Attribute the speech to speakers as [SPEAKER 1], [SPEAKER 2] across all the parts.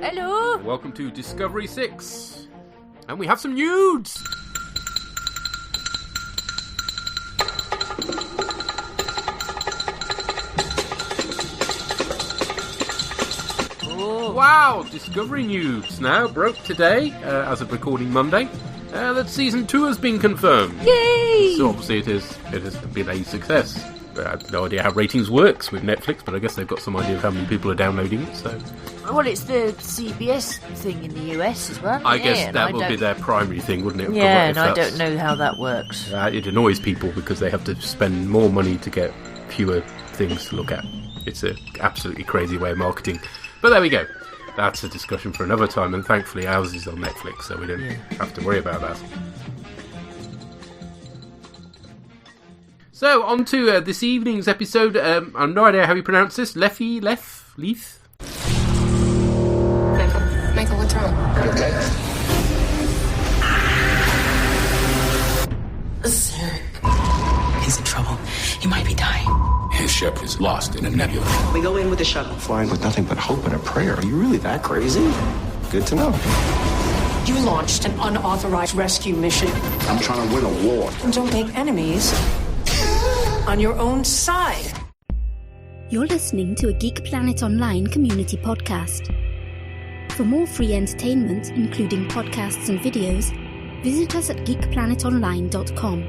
[SPEAKER 1] Hello.
[SPEAKER 2] Welcome to Discovery 6. And we have some nudes.
[SPEAKER 1] Oh.
[SPEAKER 2] Wow, Discovery nudes now broke today, as of recording Monday. That season 2 has been confirmed.
[SPEAKER 1] Yay!
[SPEAKER 2] So obviously it has been a success. I have no idea how ratings works with Netflix, but I guess they've got some idea of how many people are downloading it, so...
[SPEAKER 1] Well, it's the CBS thing in the US as well.
[SPEAKER 2] I guess that would be their primary thing, wouldn't it?
[SPEAKER 1] Yeah, and I don't know how that works.
[SPEAKER 2] It annoys people because they have to spend more money to get fewer things to look at. It's an absolutely crazy way of marketing. But there we go. That's a discussion for another time, and thankfully ours is on Netflix, so we don't have to worry about that. So, on to this evening's episode. I have no idea how you pronounce this. Lethe?
[SPEAKER 3] Michael, what's wrong?
[SPEAKER 4] You okay?
[SPEAKER 3] Sir, he's in trouble. He might be dying.
[SPEAKER 4] His ship is lost in a nebula.
[SPEAKER 5] We go in with the shuttle.
[SPEAKER 6] Flying with nothing but hope and a prayer. Are you really that crazy? Good to know.
[SPEAKER 5] You launched an unauthorized rescue mission.
[SPEAKER 6] I'm trying to win a war.
[SPEAKER 5] And don't make enemies on your own side.
[SPEAKER 7] You're listening to a Geek Planet Online community podcast. For more free entertainment, including podcasts and videos, visit us at geekplanetonline.com.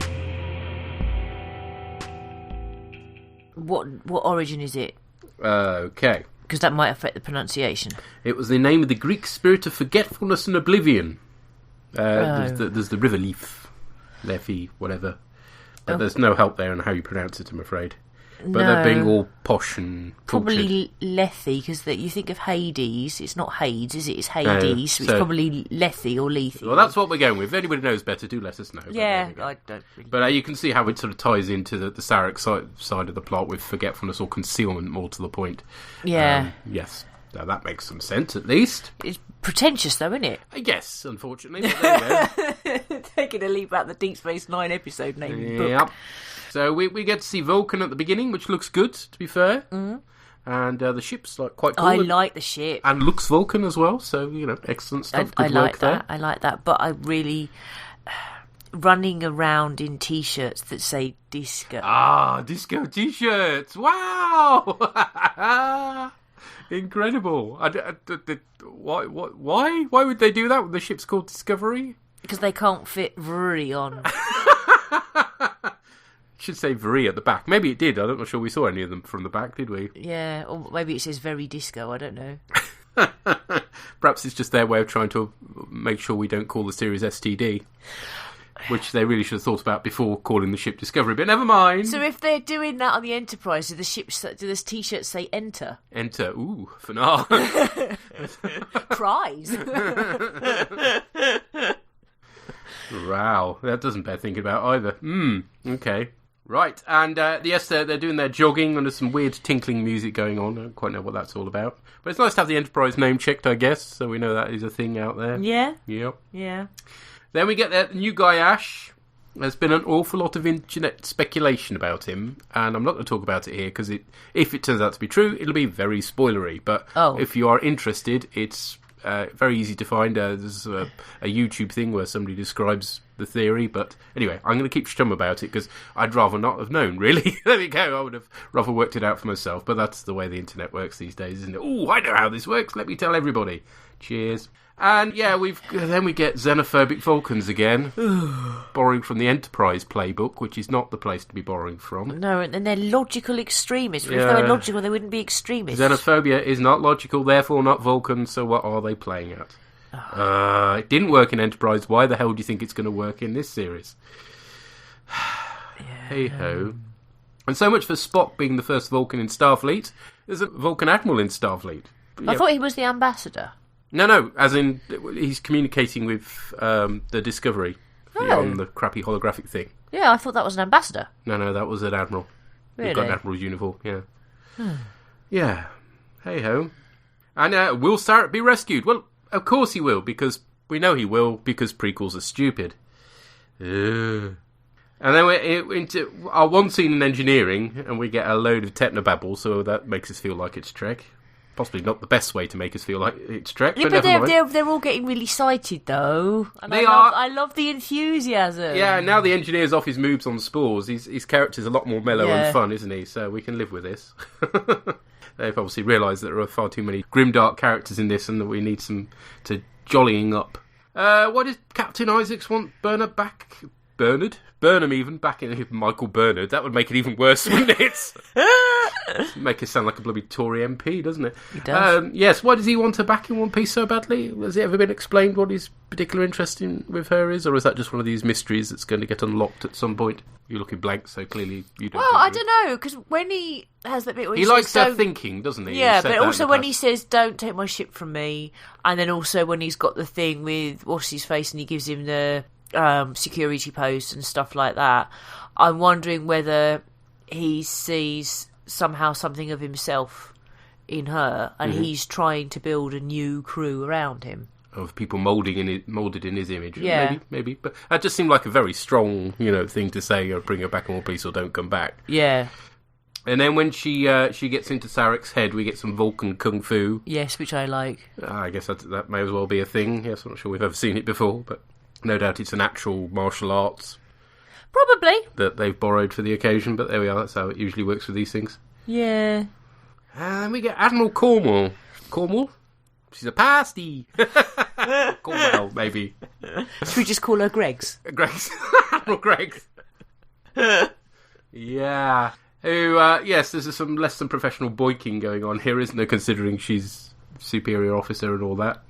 [SPEAKER 1] What origin is it?
[SPEAKER 2] Okay.
[SPEAKER 1] Because that might affect the pronunciation.
[SPEAKER 2] It was the name of the Greek spirit of forgetfulness and oblivion. There's the river Lethe, whatever. But there's no help there on how you pronounce it, I'm afraid. But they're being all posh and
[SPEAKER 1] probably Lethe, because you think of Hades. It's not Hades, is it? It's Hades, so it's probably Lethe or Lethe.
[SPEAKER 2] Well, that's what we're going with. If anybody knows better, do let us know.
[SPEAKER 1] Yeah, I don't really...
[SPEAKER 2] But you can see how it sort of ties into the Sarek side of the plot with forgetfulness or concealment, more to the point.
[SPEAKER 1] Yeah.
[SPEAKER 2] Yes. Now, that makes some sense, at least.
[SPEAKER 1] It's pretentious, though, isn't it?
[SPEAKER 2] Yes, unfortunately. But there you go.
[SPEAKER 1] Taking a leap out the Deep Space Nine episode name book.
[SPEAKER 2] Yep. So we get to see Vulcan at the beginning, which looks good, to be fair. Mm. And the ship's quite cool.
[SPEAKER 1] I like the ship.
[SPEAKER 2] And looks Vulcan as well, so, excellent stuff. Good work there.
[SPEAKER 1] I like that, but I really... running around in T-shirts that say disco.
[SPEAKER 2] Ah, disco T-shirts! Wow! Incredible. Why would they do that when the ship's called Discovery?
[SPEAKER 1] Because they can't fit "vri" on.
[SPEAKER 2] Should say "vri" at the back. Maybe it did. I'm not sure we saw any of them from the back, did we?
[SPEAKER 1] Yeah, or maybe it says "very disco." I don't know.
[SPEAKER 2] Perhaps it's just their way of trying to make sure we don't call the series STD. Which they really should have thought about before calling the ship Discovery, but never mind.
[SPEAKER 1] So if they're doing that on the Enterprise, do the T-shirts say "Enter"?
[SPEAKER 2] Enter, ooh, finale.
[SPEAKER 1] Prize.
[SPEAKER 2] Wow, that doesn't bear thinking about either. Okay. Right, and yes, they're doing their jogging, and there's some weird tinkling music going on. I don't quite know what that's all about. But it's nice to have the Enterprise name checked, I guess, so we know that is a thing out there.
[SPEAKER 1] Yeah?
[SPEAKER 2] Yep.
[SPEAKER 1] Yeah.
[SPEAKER 2] Then we get the new guy, Ash. There's been an awful lot of internet speculation about him, and I'm not going to talk about it here, because if it turns out to be true, it'll be very spoilery. But if you are interested, it's very easy to find. There's a YouTube thing where somebody describes the theory, but anyway, I'm going to keep stum about it, because I'd rather not have known, really. There we go, I would have rather worked it out for myself, but that's the way the internet works these days, isn't it? Oh, I know how this works, let me tell everybody. Cheers. And yeah, we get xenophobic Vulcans again, borrowing from the Enterprise playbook, which is not the place to be borrowing from.
[SPEAKER 1] No, and they're logical extremists. If they were logical, they wouldn't be extremists.
[SPEAKER 2] Xenophobia is not logical, therefore not Vulcan, so what are they playing at? It didn't work in Enterprise, why the hell do you think it's going to work in this series? Hey-ho. And so much for Spock being the first Vulcan in Starfleet. There's a Vulcan Admiral in Starfleet.
[SPEAKER 1] I thought he was the ambassador.
[SPEAKER 2] No, as in he's communicating with the Discovery on the crappy holographic thing.
[SPEAKER 1] Yeah, I thought that was an ambassador.
[SPEAKER 2] No, that was an admiral.
[SPEAKER 1] Really?
[SPEAKER 2] He's got an admiral's uniform, yeah. Yeah, hey-ho. And will Sarek be rescued? Well, of course he will, because we know he will, because prequels are stupid. And then we're into our one scene in engineering, and we get a load of technobabble, so that makes us feel like it's Trek. possibly not the best way to make us feel like it's Trek,
[SPEAKER 1] yeah,
[SPEAKER 2] but never mind.
[SPEAKER 1] They're all getting really excited, though. And
[SPEAKER 2] They are.
[SPEAKER 1] I love the enthusiasm.
[SPEAKER 2] Yeah, now the engineer's off his moobs on spores. His character's a lot more mellow and fun, isn't he? So we can live with this. They've obviously realised that there are far too many grimdark characters in this and that we need some to jollying up. Why does Captain Isaacs want Bernard back? Burnham even, back in Michael Bernard. That would make it even worse, wouldn't it? Make it sound like a bloody Tory MP, doesn't it?
[SPEAKER 1] It does.
[SPEAKER 2] Yes, why does he want her back in One Piece so badly? Has it ever been explained what his particular interest with her is? Or is that just one of these mysteries that's going to get unlocked at some point? You're looking blank, so clearly you don't.
[SPEAKER 1] Well, I don't know, because when he has that bit where
[SPEAKER 2] he likes her thinking, doesn't he?
[SPEAKER 1] Yeah, but also when he says, don't take my ship from me, and then also when he's got the thing with what's-his-face and he gives him the security post and stuff like that, I'm wondering whether he sees somehow something of himself in her, and he's trying to build a new crew around him. Of
[SPEAKER 2] people moulded in his image.
[SPEAKER 1] Yeah.
[SPEAKER 2] Maybe. But that just seemed like a very strong, thing to say, or bring her back in One Piece or don't come back.
[SPEAKER 1] Yeah.
[SPEAKER 2] And then when she gets into Sarek's head, we get some Vulcan Kung Fu.
[SPEAKER 1] Yes, which I like.
[SPEAKER 2] I guess that may as well be a thing. Yes, I'm not sure we've ever seen it before, but no doubt it's an actual martial arts.
[SPEAKER 1] Probably.
[SPEAKER 2] That they've borrowed for the occasion, but there we are. That's how it usually works with these things.
[SPEAKER 1] Yeah.
[SPEAKER 2] And we get Admiral Cornwall. Cornwall? She's a pasty. Cornwall, maybe.
[SPEAKER 1] Should we just call her Greggs?
[SPEAKER 2] Greggs. Admiral Greggs. Yeah. Who, yes, there's some less than professional boiking going on here, isn't there, considering she's superior officer and all that.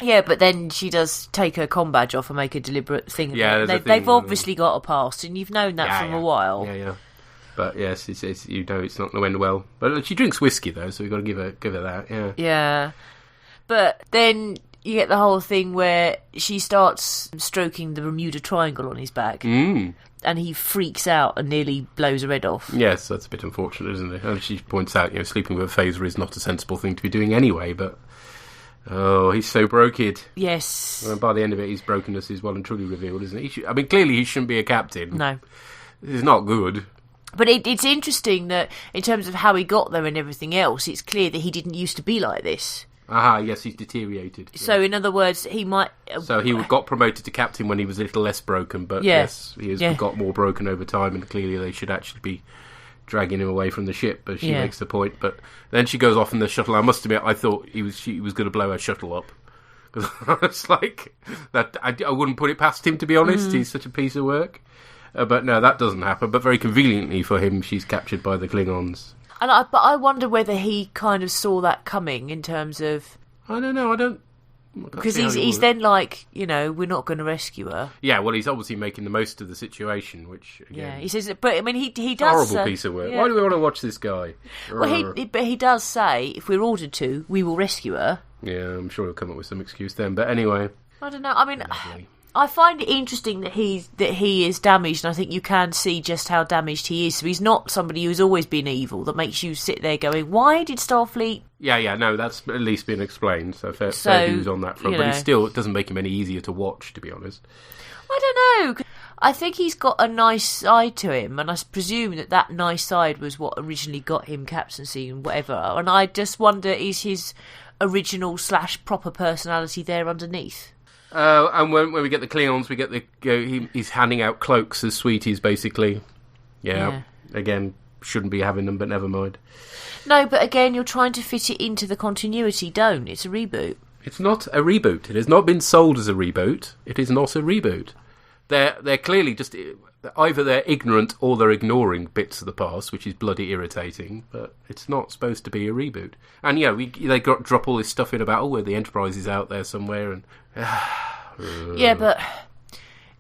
[SPEAKER 1] Yeah, but then she does take her comm badge off and make a deliberate thing.
[SPEAKER 2] Yeah,
[SPEAKER 1] they've obviously got a past, and you've known that from a while.
[SPEAKER 2] Yeah. But yes, it's it's not going to end well. But she drinks whiskey though, so we've got to give her that. Yeah.
[SPEAKER 1] Yeah, but then you get the whole thing where she starts stroking the Bermuda Triangle on his back, and he freaks out and nearly blows her head off.
[SPEAKER 2] Yes, that's a bit unfortunate, isn't it? And she points out, sleeping with a phaser is not a sensible thing to be doing anyway. But oh, he's so broken.
[SPEAKER 1] Yes.
[SPEAKER 2] And by the end of it, his brokenness is well and truly revealed, isn't it? Clearly he shouldn't be a captain.
[SPEAKER 1] No.
[SPEAKER 2] This is not good.
[SPEAKER 1] But it's interesting that in terms of how he got there and everything else, it's clear that he didn't used to be like this.
[SPEAKER 2] Aha, yes, he's deteriorated.
[SPEAKER 1] So, in other words, he might...
[SPEAKER 2] So he got promoted to captain when he was a little less broken, but yes, he has got more broken over time, and clearly they should actually be dragging him away from the ship, as she makes the point. But then she goes off in the shuttle. I must admit, I thought she was going to blow her shuttle up. Because it's like... that. I wouldn't put it past him, to be honest. He's such a piece of work. But no, that doesn't happen. But very conveniently for him, she's captured by the Klingons.
[SPEAKER 1] But I wonder whether he kind of saw that coming in terms of...
[SPEAKER 2] I don't know,
[SPEAKER 1] because he's then like, we're not going to rescue her.
[SPEAKER 2] Yeah, well, he's obviously making the most of the situation, which, again...
[SPEAKER 1] Yeah, he says... But, he does...
[SPEAKER 2] Horrible piece of work. Yeah. Why do we want to watch this guy?
[SPEAKER 1] Well, he does say, if we're ordered to, we will rescue her.
[SPEAKER 2] Yeah, I'm sure he'll come up with some excuse then. But anyway...
[SPEAKER 1] I don't know, I find it interesting that he is damaged, and I think you can see just how damaged he is. So he's not somebody who's always been evil that makes you sit there going, why did Starfleet...
[SPEAKER 2] Yeah, no, that's at least been explained, so fair dues on that front. But it doesn't make him any easier to watch, to be honest.
[SPEAKER 1] I don't know. I think he's got a nice side to him, and I presume that nice side was what originally got him captaincy and whatever. And I just wonder, is his original / proper personality there underneath?
[SPEAKER 2] And when we get the Klingons, we get he's handing out cloaks as sweeties, basically. Yeah. Again, shouldn't be having them, but never mind.
[SPEAKER 1] No, but again, you're trying to fit it into the continuity, don't? It's a reboot.
[SPEAKER 2] It's not a reboot. It has not been sold as a reboot. It is not a reboot. They're clearly just... Either they're ignorant or they're ignoring bits of the past, which is bloody irritating, but it's not supposed to be a reboot. And they drop all this stuff in about, where the Enterprise is out there somewhere, and...
[SPEAKER 1] Yeah, but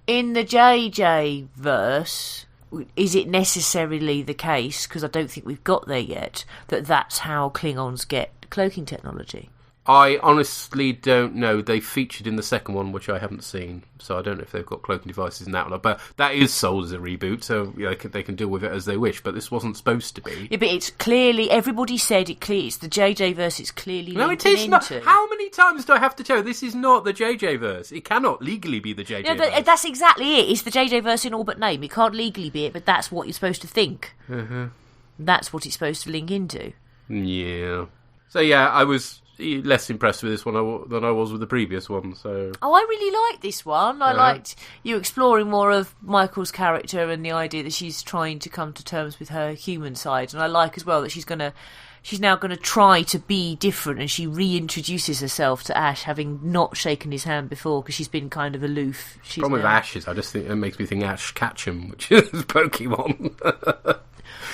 [SPEAKER 1] in the JJ verse, is it necessarily the case, because I don't think we've got there yet, that that's how Klingons get cloaking technology?
[SPEAKER 2] I honestly don't know. They featured in the second one, which I haven't seen, so I don't know if they've got cloaking devices in that one. But that is sold as a reboot, so they can deal with it as they wish. But this wasn't supposed to be.
[SPEAKER 1] Yeah, but it's clearly... Everybody said it's the JJ verse. It's clearly
[SPEAKER 2] no, it is not. How many times do I have to tell you? This is not the JJ verse. It cannot legally be the JJ verse.
[SPEAKER 1] That's exactly it. It's the JJ verse in all but name. It can't legally be it, but that's what you're supposed to think. That's what it's supposed to link into.
[SPEAKER 2] Yeah. So yeah, I was less impressed with this one than I was with the previous one. So
[SPEAKER 1] I really liked this one. I liked you exploring more of Michael's character and the idea that she's trying to come to terms with her human side, and I like as well that she's now going to try to be different, and she reintroduces herself to Ash, having not shaken his hand before because she's been kind of aloof.
[SPEAKER 2] The problem with Ash is I just think it makes me think Ash Ketchum, which is Pokemon.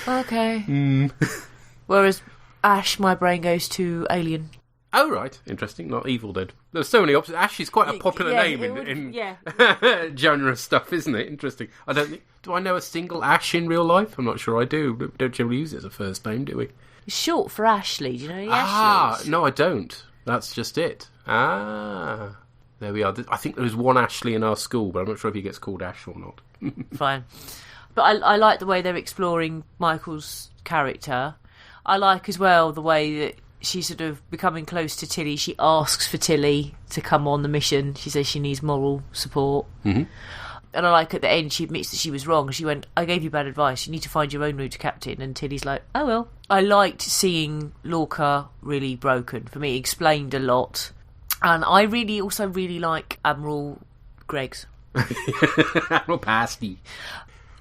[SPEAKER 1] Okay. Whereas Ash, my brain goes to Alien.
[SPEAKER 2] Oh, right. Interesting. Not Evil Dead. There's so many options. Ash is quite a popular name in genre stuff, isn't it? Interesting. Do I know a single Ash in real life? I'm not sure I do. We don't generally use it as a first name, do we?
[SPEAKER 1] It's short for Ashley. Do you know any Ashleys?
[SPEAKER 2] No, I don't. That's just it. There we are. I think there was one Ashley in our school, but I'm not sure if he gets called Ash or not.
[SPEAKER 1] Fine. But I like the way they're exploring Michael's character. I like as well the way that she's sort of becoming close to Tilly. She asks for Tilly to come on the mission. She says she needs moral support. Mm-hmm. And I like at the end she admits that she was wrong. She went, I gave you bad advice. You need to find your own route, Captain. And Tilly's like, oh well. I liked seeing Lorca really broken. For me, it explained a lot. And I also really like Admiral Greggs.
[SPEAKER 2] Admiral Pasty.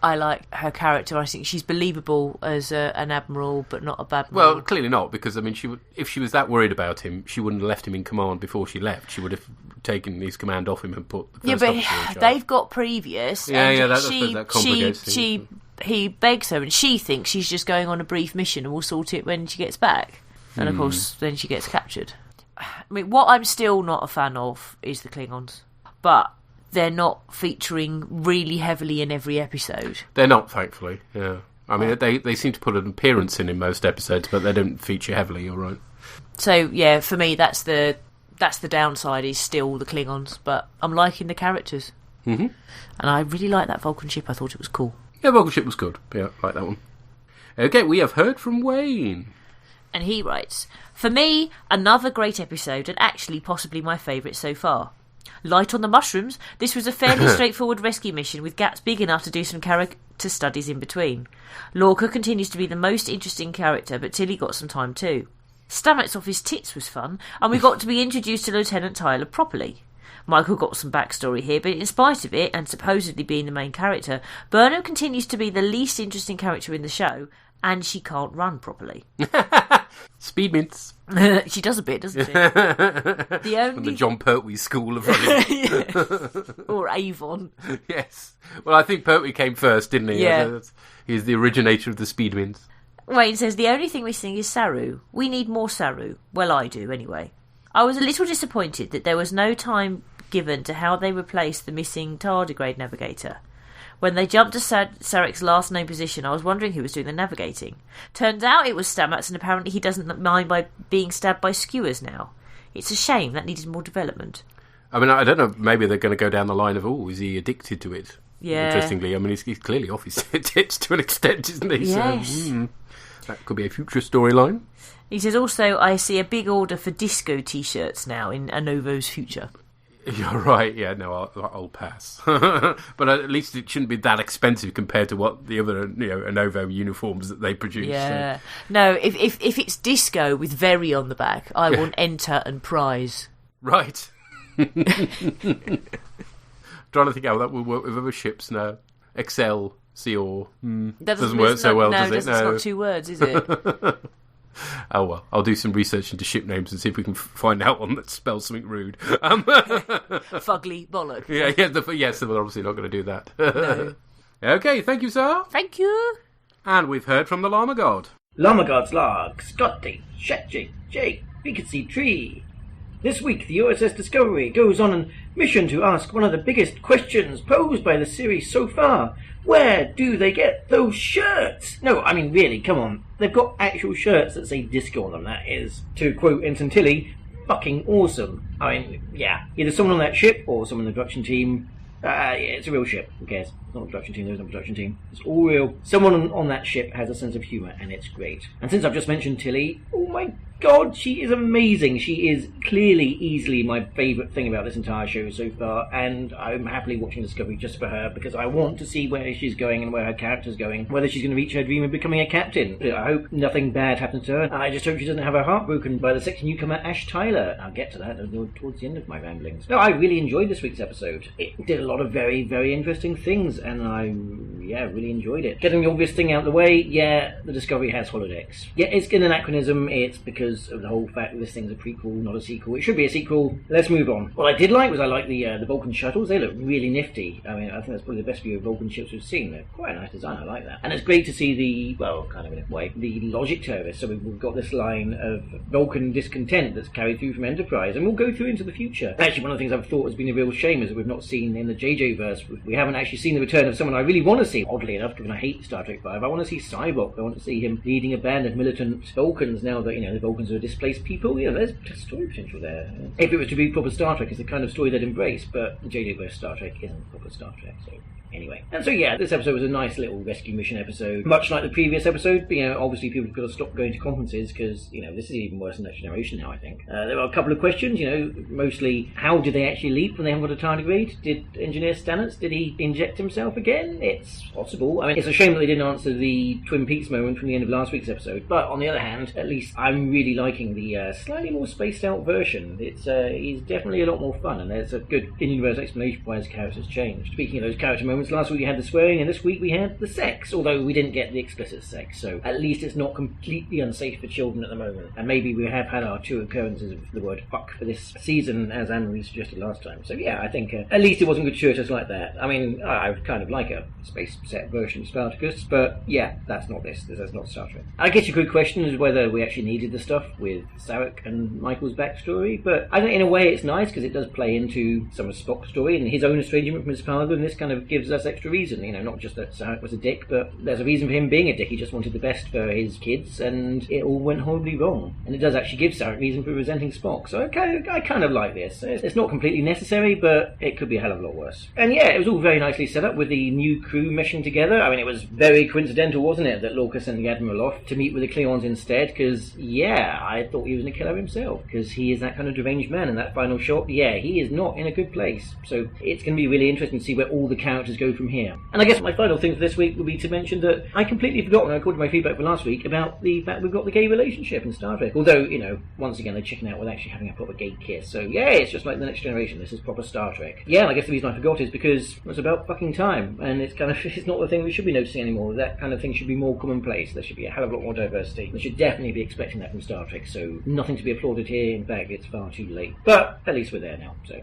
[SPEAKER 1] I like her character. I think she's believable as an admiral, but not a bad admiral.
[SPEAKER 2] Well, clearly not, because I mean, if she was that worried about him, she wouldn't have left him in command before she left. She would have taken his command off him and put the first officer in charge.
[SPEAKER 1] They've got previous.
[SPEAKER 2] That complicates things.
[SPEAKER 1] He begs her, and she thinks she's just going on a brief mission, and will sort it when she gets back. And of course, then she gets captured. I mean, what I'm still not a fan of is the Klingons, but they're not featuring really heavily in every episode. They're not,
[SPEAKER 2] thankfully, yeah. I mean, they seem to put an appearance in most episodes, but they don't feature heavily, you're right.
[SPEAKER 1] So, yeah, for me, that's the downside, is still the Klingons, but I'm liking the characters. Mm-hmm. And I really like that Vulcan ship. I thought it was cool.
[SPEAKER 2] Yeah, Vulcan ship was good. Yeah, I like that one. Okay, we have heard from Wayne.
[SPEAKER 1] And he writes, for me, another great episode, and actually possibly my favourite so far. Light on the mushrooms, this was a fairly straightforward rescue mission with gaps big enough to do some character studies in between. Lorca continues to be the most interesting character, but Tilly got some time too. Stamets off his tits was fun, and we got to be introduced to Lieutenant Tyler properly. Michael got some backstory here, but in spite of it, and supposedly being the main character, Burnham continues to be the least interesting character in the show, and she can't run properly.
[SPEAKER 2] Speed mints.
[SPEAKER 1] She does a bit, doesn't she? From
[SPEAKER 2] the John Pertwee School of Running.
[SPEAKER 1] Or Avon.
[SPEAKER 2] Yes. Well, I think Pertwee came first, didn't he?
[SPEAKER 1] Yeah.
[SPEAKER 2] He's the originator of the speed mints.
[SPEAKER 1] Wayne says, the only thing missing is Saru. We need more Saru. Well, I do, anyway. I was a little disappointed that there was no time given to how they replaced the missing tardigrade navigator. When they jumped to Sarek's last known position, I was wondering who was doing the navigating. Turns out it was Stamets, and apparently he doesn't mind by being stabbed by skewers now. It's a shame. That needed more development.
[SPEAKER 2] I mean, I don't know, maybe they're going to go down the line of, is he addicted to it?
[SPEAKER 1] Yeah.
[SPEAKER 2] Interestingly, I mean, he's clearly off his tits to an extent, isn't he?
[SPEAKER 1] Yes.
[SPEAKER 2] So, that could be a future storyline.
[SPEAKER 1] He says, also, I see a big order for disco T-shirts now in Anovo's future.
[SPEAKER 2] You're right, yeah, no, I'll pass. But at least it shouldn't be that expensive compared to what the other, Anovo uniforms that they produce.
[SPEAKER 1] Yeah.
[SPEAKER 2] So.
[SPEAKER 1] No, if it's disco with very on the back, I want enter and prize.
[SPEAKER 2] Right. Trying to think how that will work with other ships now. Excel, Seor.
[SPEAKER 1] That
[SPEAKER 2] doesn't work so well, does it?
[SPEAKER 1] It's not 2 words, is it?
[SPEAKER 2] Oh well, I'll do some research into ship names and see if we can find out one that spells something rude.
[SPEAKER 1] Fugly bollock.
[SPEAKER 2] Yes, we're obviously not going to do that.
[SPEAKER 1] No.
[SPEAKER 2] Okay, thank you, sir.
[SPEAKER 1] Thank you.
[SPEAKER 2] And we've heard from the Llama God.
[SPEAKER 8] Llama God's log, Scotty, Shetjig, Jake, Vacancy Tree. This week, the USS Discovery goes on a mission to ask one of the biggest questions posed by the series so far. Where do they get those shirts? No, I mean, really, come on. They've got actual shirts that say disco on them. That is, to quote Ensign Tilly, fucking awesome. I mean, yeah, either someone on that ship or someone in the production team. Yeah, it's a real ship. Who cares? It's not a production team. There's no production team. It's all real. Someone on that ship has a sense of humour, and it's great. And since I've just mentioned Tilly, oh my God, she is amazing. She is clearly, easily my favourite thing about this entire show so far, and I'm happily watching Discovery just for her, because I want to see where she's going and where her character's going, whether she's going to reach her dream of becoming a captain. I hope nothing bad happens to her. I just hope she doesn't have her heart broken by the sexy newcomer Ash Tyler. I'll get to that towards the end of my ramblings. No, I really enjoyed this week's episode. It did a lot of very, very interesting things, and I really enjoyed it. Getting the obvious thing out of the way, the Discovery has holodecks. Yeah, it's an anachronism. It's because of the whole fact that this thing's a prequel, not a sequel. It should be a sequel. Let's move on. What I did like was the Vulcan shuttles. They look really nifty. I mean, I think that's probably the best view of Vulcan ships we've seen. They're quite a nice design. I like that. And it's great to see the logic terrorists. So we've got this line of Vulcan discontent that's carried through from Enterprise, and we'll go through into the future. Actually, one of the things I've thought has been a real shame is that we've not seen in the JJ verse, we haven't actually seen the return of someone I really want to see. Oddly enough, given I hate Star Trek V, I want to see Cyborg. I want to see him leading a band of militant Vulcans now that, the Vulcans are displaced people. There's story potential there. If it was to be proper Star Trek, it's the kind of story they'd embrace, but the JJ verse Star Trek isn't proper Star Trek, so... Anyway, and so this episode was a nice little rescue mission episode, much like the previous episode. But, obviously people have got to stop going to conferences because, this is even worse than Next Generation now, I think. There are a couple of questions, mostly how did they actually leap when they haven't got a tardigrade? Did Engineer Stannis, did he inject himself again? It's possible. I mean, it's a shame that they didn't answer the Twin Peaks moment from the end of last week's episode, but on the other hand, at least I'm really liking the slightly more spaced out version. He's definitely a lot more fun, and there's a good in-universe explanation for why his character's changed. Speaking of those character moments, last week we had the swearing, and this week we had the sex, although we didn't get the explicit sex, so at least it's not completely unsafe for children at the moment. And maybe we have had our 2 occurrences of the word fuck for this season, as Anne-Marie suggested last time. So I think at least it wasn't gratuitous like that. I mean, I would kind of like a space set version of Spartacus, but that's not this. That's not Star Trek. I guess a good question is whether we actually needed the stuff with Sarek and Michael's backstory, but I think in a way it's nice because it does play into some of Spock's story and his own estrangement from his father, and this kind of gives us extra reason, not just that Sarek was a dick, but there's a reason for him being a dick. He just wanted the best for his kids, and it all went horribly wrong. And it does actually give Sarek reason for resenting Spock, so I kind of like this. It's not completely necessary, but it could be a hell of a lot worse. And it was all very nicely set up with the new crew meshing together. I mean, it was very coincidental, wasn't it, that Lorca sent the Admiral off to meet with the Klingons instead, because, I thought he was going to kill her himself, because he is that kind of deranged man in that final shot. He is not in a good place. So it's going to be really interesting to see where all the characters go from here. And I guess my final thing for this week would be to mention that I completely forgot when I recorded my feedback for last week about the fact we've got the gay relationship in Star Trek. Although, once again, they chicken out with actually having a proper gay kiss. So, it's just like the Next Generation. This is proper Star Trek. I guess the reason I forgot is because it's about fucking time. And it's it's not the thing we should be noticing anymore. That kind of thing should be more commonplace. There should be a hell of a lot more diversity. They should definitely be expecting that from Star Trek. So, nothing to be applauded here. In fact, it's far too late. But at least we're there now. So,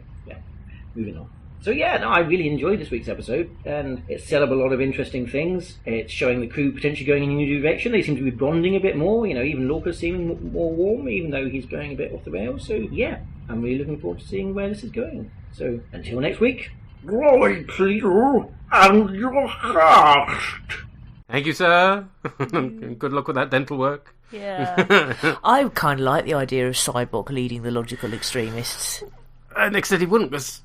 [SPEAKER 8] moving on. So I really enjoyed this week's episode, and it set up a lot of interesting things. It's showing the crew potentially going in a new direction. They seem to be bonding a bit more, even Lorca's seeming more warm, even though he's going a bit off the rails. So I'm really looking forward to seeing where this is going. So until next week, glory to you and your cast.
[SPEAKER 2] Thank you, sir. Good luck with that dental work.
[SPEAKER 1] I kind of like the idea of Cyborg leading the logical extremists.
[SPEAKER 2] Nick said he wouldn't, because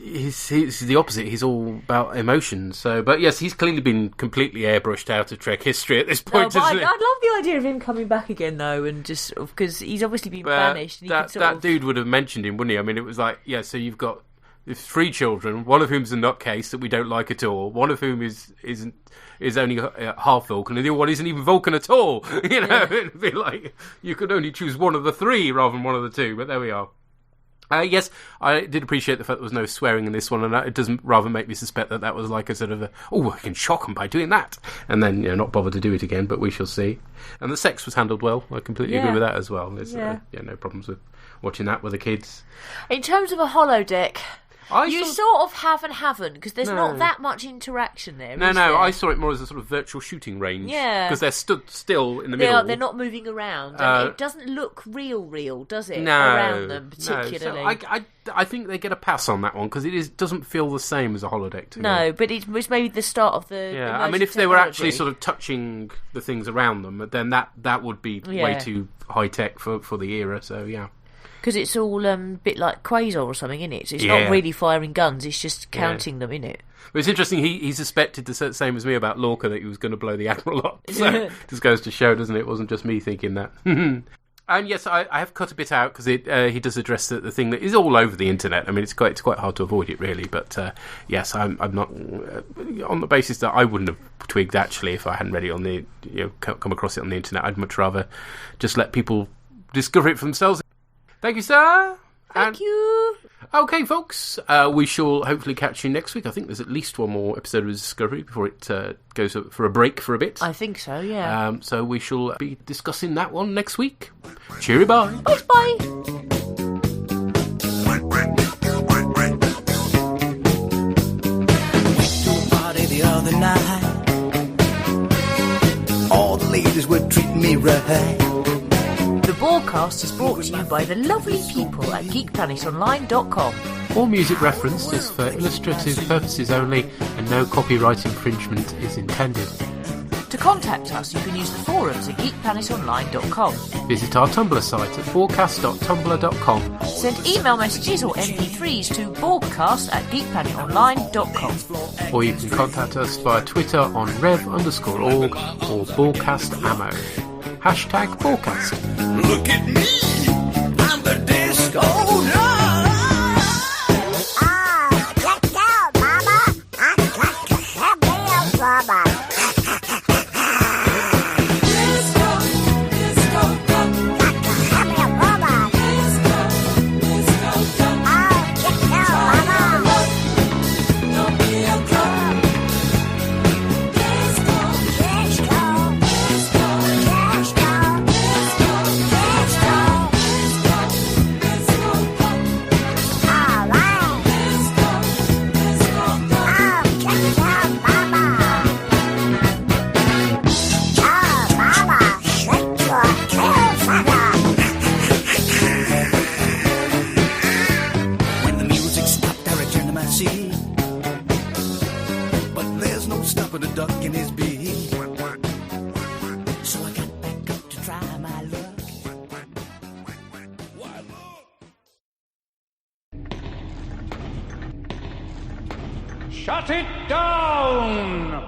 [SPEAKER 2] he's the opposite. He's all about emotions. So, but yes, he's clearly been completely airbrushed out of Trek history at this point.
[SPEAKER 1] I'd love the idea of him coming back again, though, and just because he's obviously been banished. And
[SPEAKER 2] that dude would have mentioned him, wouldn't he? I mean, it was like, so you've got 3 children, one of whom's a nutcase that we don't like at all, one of whom is only half Vulcan, and the other one isn't even Vulcan at all. It'd be like you could only choose one of the 3 rather than one of the 2. But there we are. Yes, I did appreciate the fact there was no swearing in this one, and it doesn't rather make me suspect that was like a sort of I can shock them by doing that, and then not bother to do it again, but we shall see. And the sex was handled well. I completely agree with that as well. There's no problems with watching that with the kids. In
[SPEAKER 1] terms of a holodeck, you sort of have and haven't, because there's not that much interaction there.
[SPEAKER 2] No, I saw it more as a sort of virtual shooting range. Yeah. Because they're stood still in the middle.
[SPEAKER 1] They're not moving around. And it doesn't look real, does it? No. Around them, particularly.
[SPEAKER 2] No. So I think they get a pass on that one, because it doesn't feel the same as a holodeck to me.
[SPEAKER 1] No, but it was maybe the start of the...
[SPEAKER 2] Yeah, I mean, if they were actually sort of touching the things around them, then that would be way too high-tech for the era, so yeah.
[SPEAKER 1] Because it's all a bit like Quasar or something, isn't it? So it's not really firing guns, it's just counting them, isn't it?
[SPEAKER 2] But it's interesting, he suspected the same as me about Lorca, that he was going to blow the Admiral up. So this goes to show, doesn't it? It wasn't just me thinking that. And yes, I have cut a bit out because he does address the thing that is all over the internet. I mean, it's quite hard to avoid it, really. But yes, I'm not on the basis that I wouldn't have twigged actually if I hadn't read it on the come across it on the internet. I'd much rather just let people discover it for themselves. Thank you, sir.
[SPEAKER 1] Thank you.
[SPEAKER 2] Okay, folks, we shall hopefully catch you next week. I think there's at least one more episode of Discovery before it goes for a break for a bit.
[SPEAKER 1] I think so, yeah.
[SPEAKER 2] So we shall be discussing that one next week. Cheery bye.
[SPEAKER 1] Bye.
[SPEAKER 3] The other night, all the ladies were treating me right.
[SPEAKER 1] The bOrgCast is brought to you by the lovely people at geekplanetonline.com.
[SPEAKER 2] All music referenced is for illustrative purposes only, and no copyright infringement is intended.
[SPEAKER 1] To contact us, you can use the forums at geekplanetonline.com.
[SPEAKER 2] Visit our Tumblr site at bOrgCast.tumblr.com.
[SPEAKER 1] Send email messages or MP3s to bOrgCast@geekplanetonline.com.
[SPEAKER 2] Or you can contact us via Twitter on rev_org or bOrgCastAmmo. #bOrgCast.
[SPEAKER 3] Look at me, I'm the disco dog.
[SPEAKER 9] Let's go, Mama. I'd like to have me a rubber. Disco, disco, got to have me a rubber. Disco, disco, oh, let's go, Mama. Don't be a club. Disco, disco, disco, disco.
[SPEAKER 3] When the music stopped, I returned to my seat. But there's no stopping a duck in his beak. So I got back up to try my luck.
[SPEAKER 10] Shut it down!